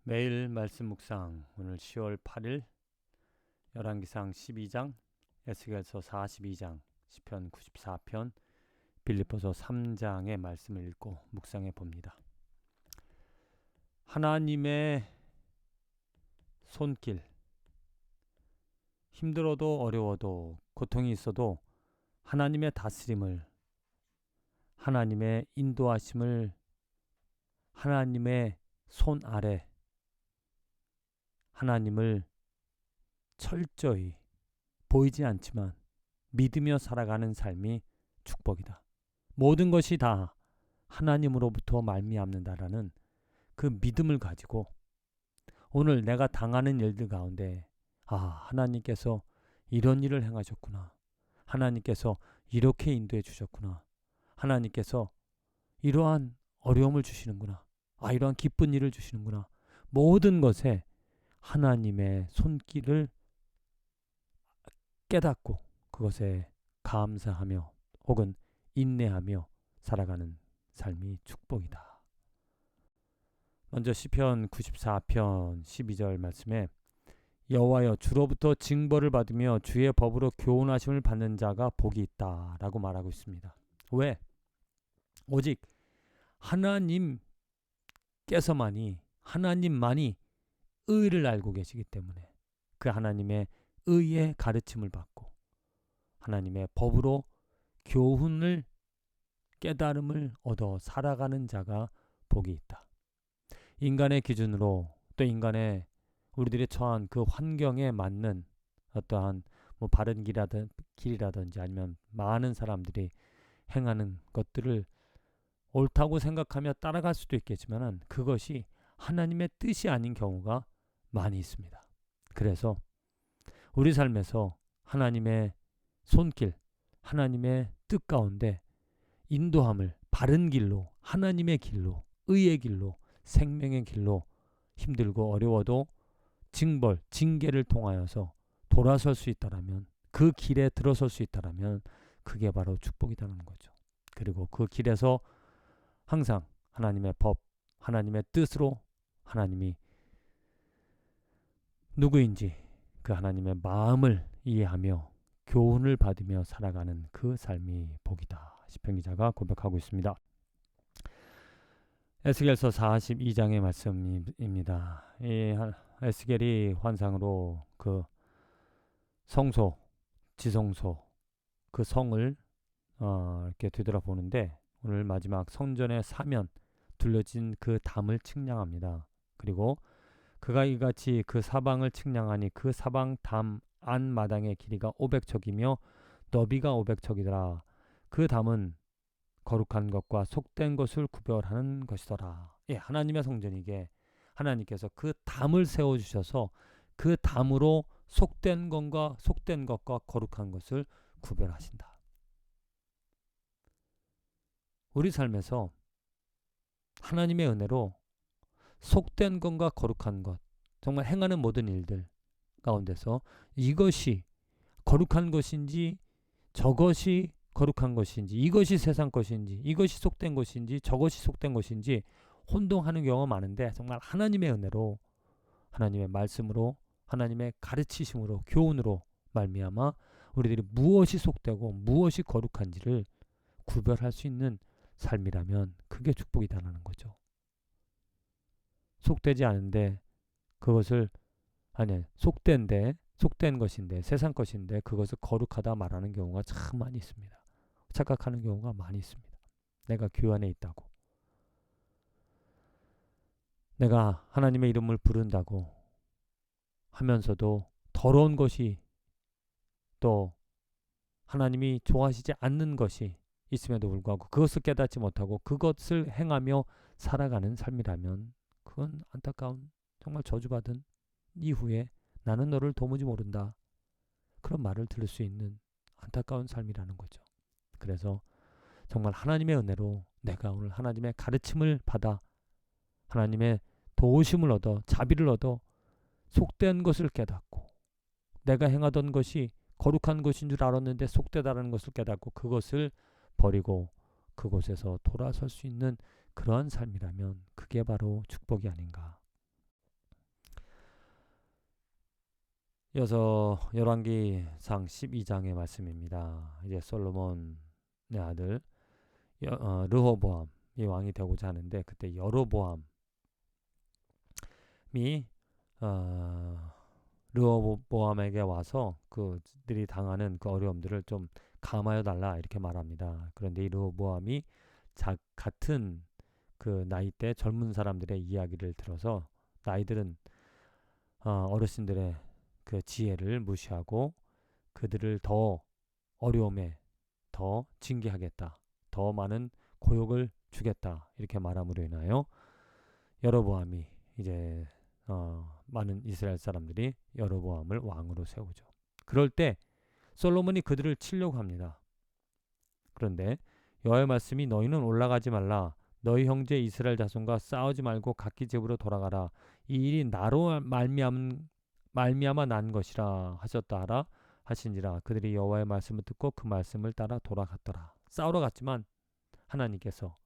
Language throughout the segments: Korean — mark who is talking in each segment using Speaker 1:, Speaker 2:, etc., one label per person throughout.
Speaker 1: 매일 말씀 묵상. 오늘 10월 8일 열왕기상 12장, 에스겔서 42장, 시편 94편, 빌립보서 3장의 말씀을 읽고 묵상해 봅니다. 하나님의 손길, 힘들어도 어려워도 고통이 있어도 하나님의 다스림을, 하나님의 인도하심을, 하나님의 손 아래 하나님을 철저히 보이지 않지만 믿으며 살아가는 삶이 축복이다. 모든 것이 다 하나님으로부터 말미암는다라는 그 믿음을 가지고 오늘 내가 당하는 일들 가운데 하나님께서 이런 일을 행하셨구나. 하나님께서 이렇게 인도해 주셨구나. 하나님께서 이러한 어려움을 주시는구나. 이러한 기쁜 일을 주시는구나. 모든 것에 하나님의 손길을 깨닫고 그것에 감사하며 혹은 인내하며 살아가는 삶이 축복이다. 먼저 시편 94편 12절 말씀에 여호와여 주로부터 징벌을 받으며 주의 법으로 교훈하심을 받는 자가 복이 있다 라고 말하고 있습니다. 왜? 오직 하나님만이 의를 알고 계시기 때문에 그 하나님의 의의 가르침을 받고 하나님의 법으로 교훈을 깨달음을 얻어 살아가는 자가 복이 있다. 인간의 기준으로 또 인간의 우리들이 처한 그 환경에 맞는 어떠한 바른 길이라든지 아니면 많은 사람들이 행하는 것들을 옳다고 생각하며 따라갈 수도 있겠지만 그것이 하나님의 뜻이 아닌 경우가 많이 있습니다. 그래서 우리 삶에서 하나님의 손길, 하나님의 뜻 가운데 인도함을 바른 길로, 하나님의 길로, 의의 길로, 생명의 길로 힘들고 어려워도 징계를 통하여서 돌아설 수 있다라면, 그 길에 들어설 수 있다라면 그게 바로 축복이라는 거죠. 그리고 그 길에서 항상 하나님의 법, 하나님의 뜻으로 하나님이 누구인지 그 하나님의 마음을 이해하며 교훈을 받으며 살아가는 그 삶이 복이다. 시편 기자가 고백하고 있습니다. 에스겔서 42장의 말씀입니다. 이 에스겔이 환상으로 그 성소, 지성소, 그 성을 이렇게 되돌아보는데 오늘 마지막 성전의 사면 둘러진 그 담을 측량합니다. 그리고 그가 이같이 그 사방을 측량하니 그 사방 담 안마당의 길이가 500척이며 너비가 500척이더라. 그 담은 거룩한 것과 속된 것을 구별하는 것이더라. 하나님의 성전이게 하나님께서 그 담을 세워주셔서 그 담으로 속된 것과 거룩한 것을 구별하신다. 우리 삶에서 하나님의 은혜로 속된 것과 거룩한 것, 정말 행하는 모든 일들 가운데서 이것이 거룩한 것인지 저것이 거룩한 것인지 이것이 세상 것인지 이것이 속된 것인지 저것이 속된 것인지 혼동하는 경우가 많은데 정말 하나님의 은혜로 하나님의 말씀으로 하나님의 가르치심으로 교훈으로 말미암아 우리들이 무엇이 속되고 무엇이 거룩한지를 구별할 수 있는 삶이라면 그게 축복이다라는 거죠. 속되지 않은데 그것을 속된 것인데 세상 것인데 그것을 거룩하다 말하는 경우가 참 많이 있습니다. 착각하는 경우가 많이 있습니다. 내가 교회 안에 있다고, 내가 하나님의 이름을 부른다고 하면서도 더러운 것이 또 하나님이 좋아하시지 않는 것이 있음에도 불구하고 그것을 깨닫지 못하고 그것을 행하며 살아가는 삶이라면 그건 안타까운, 정말 저주받은 이후에 나는 너를 도무지 모른다, 그런 말을 들을 수 있는 안타까운 삶이라는 거죠. 그래서 정말 하나님의 은혜로 내가 오늘 하나님의 가르침을 받아 하나님의 도우심을 얻어 자비를 얻어 속된 것을 깨닫고 내가 행하던 것이 거룩한 것인 줄 알았는데 속되다라는 것을 깨닫고 그것을 버리고 그곳에서 돌아설 수 있는 그러한 삶이라면 그게 바로 축복이 아닌가. 이어서 열왕기상 12장의 말씀입니다. 이제 솔로몬의 아들 르호보암이 왕이 되고자 하는데, 그때 여로보암이 르호보암에게 와서 그들이 당하는 그 어려움들을 좀 감하여 달라 이렇게 말합니다. 그런데 이 르호보암이 같은 그 나이대 젊은 사람들의 이야기를 들어서, 나이들은 어르신들의 그 지혜를 무시하고 그들을 더 어려움에 더 징계하겠다, 더 많은 고욕을 주겠다 이렇게 말함으로 인하여 여로보암이 이제 많은 이스라엘 사람들이 여로보암을 왕으로 세우죠. 그럴 때 솔로몬이 그들을 치려고 합니다. 그런데 여호와의 말씀이 너희는 올라가지 말라, 너희 형제 이스라엘 자손과 싸우지 말고 각기 집으로 돌아가라, 이 일이 나로 말미암아 난 것이라 하셨다 하라 하신지라. 그들이 여호와의 말씀을 듣고 그 말씀을 따라 돌아갔더라. 싸우러 갔지만 하나님께서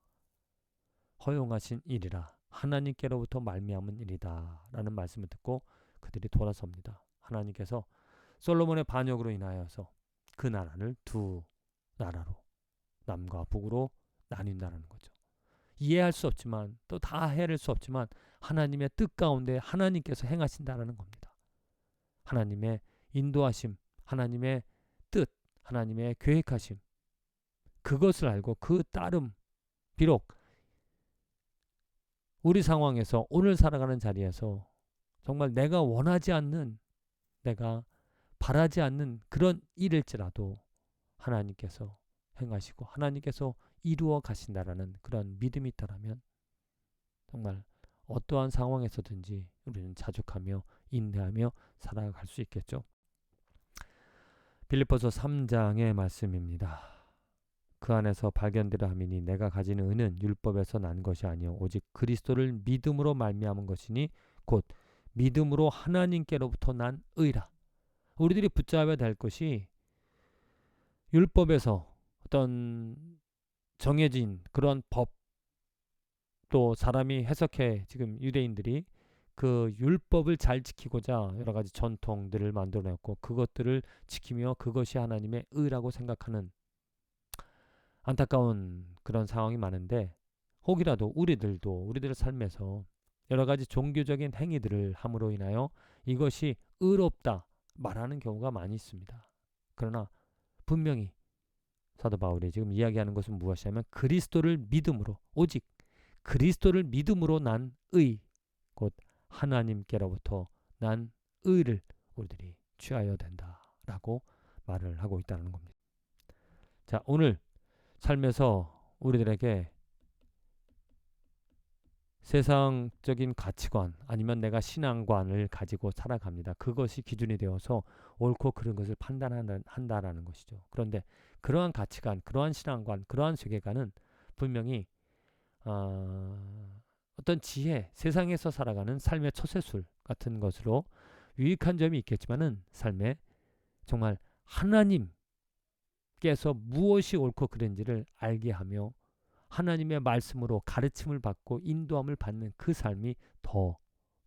Speaker 1: 허용하신 일이라, 하나님께로부터 말미암은 일이다 라는 말씀을 듣고 그들이 돌아섭니다. 하나님께서 솔로몬의 반역으로 인하여서 그 나라를 두 나라로, 남과 북으로 나뉜다라는 거죠. 이해할 수 없지만, 또 다 헤아릴 수 없지만, 하나님의 뜻 가운데 하나님께서 행하신다라는 겁니다. 하나님의 인도하심, 하나님의 뜻, 하나님의 계획하심, 그것을 알고 그 따름, 비록 우리 상황에서, 오늘 살아가는 자리에서 정말 내가 원하지 않는, 내가 바라지 않는 그런 일일지라도 하나님께서 행하시고 하나님께서 이루어 가신다라는 그런 믿음이 있다라면 정말 어떠한 상황에서든지 우리는 자족하며 인내하며 살아갈 수 있겠죠. 빌립보서 3장의 말씀입니다. 그 안에서 발견되려 함이니 내가 가지는 의는 율법에서 난 것이 아니요 오직 그리스도를 믿음으로 말미암은 것이니 곧 믿음으로 하나님께로부터 난 의라. 우리들이 붙잡아야 될 것이 율법에서 어떤 정해진 그런 법, 또 사람이 해석해, 지금 유대인들이 그 율법을 잘 지키고자 여러 가지 전통들을 만들어냈고 그것들을 지키며 그것이 하나님의 의라고 생각하는 안타까운 그런 상황이 많은데, 혹이라도 우리들의 삶에서 여러 가지 종교적인 행위들을 함으로 인하여 이것이 의롭다 말하는 경우가 많이 있습니다. 그러나 분명히 사도 바울이 지금 이야기하는 것은 무엇이냐면 그리스도를 믿음으로, 오직 그리스도를 믿음으로 난 의, 곧 하나님께로부터 난 의를 우리들이 취하여야 된다라고 말을 하고 있다는 겁니다. 자, 오늘 삶에서 우리들에게 세상적인 가치관 아니면 내가 신앙관을 가지고 살아갑니다. 그것이 기준이 되어서 옳고 그른 것을 판단한다라는 것이죠. 그런데 그러한 가치관, 그러한 신앙관, 그러한 세계관은 분명히 어떤 지혜, 세상에서 살아가는 삶의 처세술 같은 것으로 유익한 점이 있겠지만은 삶에 정말 하나님께서 무엇이 옳고 그른지를 알게 하며 하나님의 말씀으로 가르침을 받고 인도함을 받는 그 삶이 더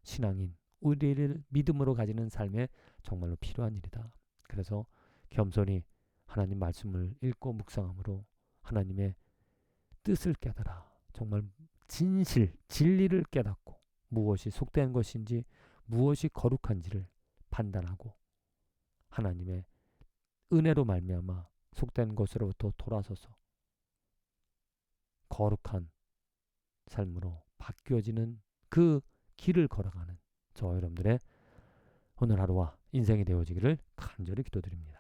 Speaker 1: 신앙인, 우리를 믿음으로 가지는 삶에 정말로 필요한 일이다. 그래서 겸손히 하나님 말씀을 읽고 묵상함으로 하나님의 뜻을 깨달아 정말 진리를 깨닫고 무엇이 속된 것인지 무엇이 거룩한지를 판단하고 하나님의 은혜로 말미암아 속된 것으로부터 돌아서서 거룩한 삶으로 바뀌어지는 그 길을 걸어가는 저 여러분들의 오늘 하루와 인생이 되어지기를 간절히 기도드립니다.